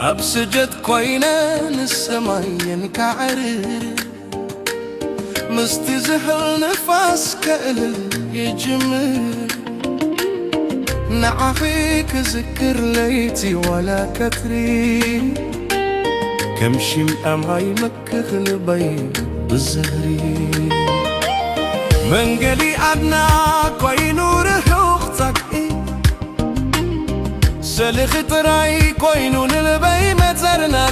أبسجت كوينة السماي ينكعرر مستزحل نفاس كأل يجمر نعفيك ذكر ليتي ولا كثري كمشي مأماي مكخ لبي بالزهري منقلي أدنا كوينو رحوختك سلخ طراي كوينو نلبي مترنا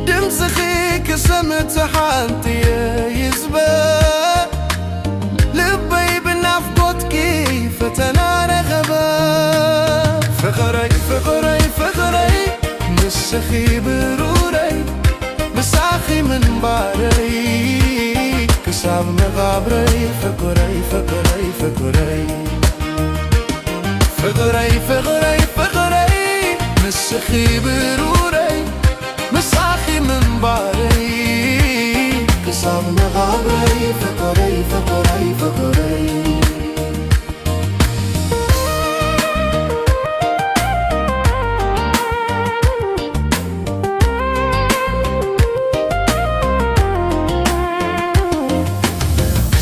دمسخي كسمت حالتي يزبا لبي بنفقد كيف تنارغبا فقري فقري فقري مسخي بروري مساخي من باري كساب مغابري فقري فقري فقري فقري فقري فقري مسخي بروري مساخي من باري كساب مغابري فقري فقري فقري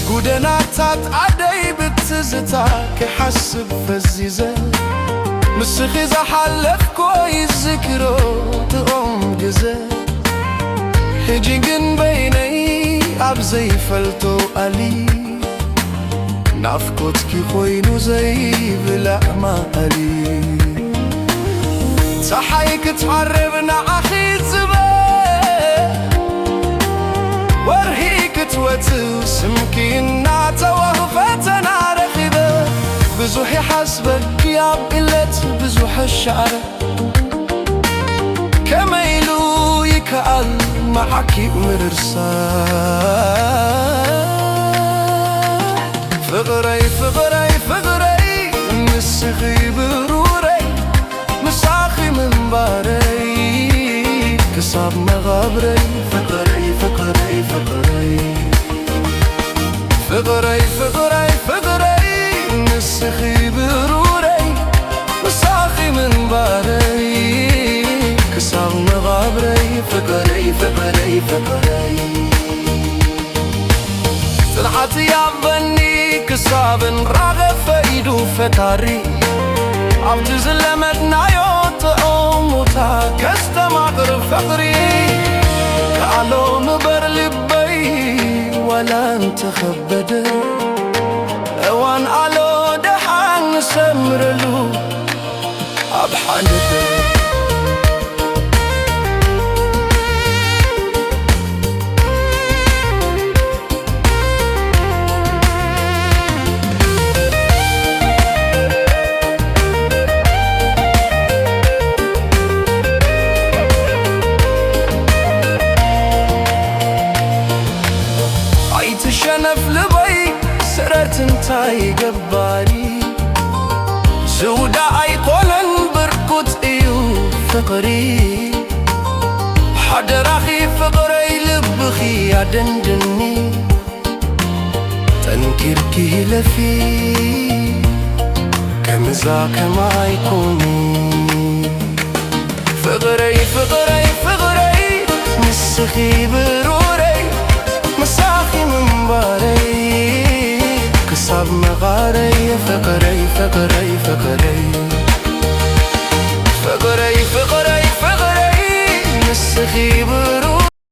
قدناتات عدي بتزتا كحسب فزيزة مسخي زحلف كويس ذكرو تقوم جزا حجيقن بيني عبزي فلتو قلي نفقدكي خوينو زي بلا ما قلي صحيك تحربنا عخي زبا ورهيك توتو سمكينا توهفتنا رخبة بزوحي حسبك يا بقلت بزوح الشعر كميلو يكأل معكي مرسا فقري فقري فقري مسخي بروري مساخي من باري كساب مغابري فقري فقري فقري فقري فقري فقري مسخي بروري مساخي من باري كساب مغابري فقري فقري فقري طلعت يا بني كساب راغف ايدو فتاري عبد زلمتنا يوطعوم وتاكست مغرب فقري كعلو مبر لبي ولا انت خبده اوان علو دحان سمرلو ابحانده شنف لبي سررت انتاي قباري سودا ايقونن بركوت ايو فقري حدر اخي فقري لبخي عدندني تنكركي لفي كمزاك ما يكوني فقري فقري فقري مسخي بروري مساخي من باري كساب مغاري فقري فقري فقري فقري فقري فقري مسخي بروري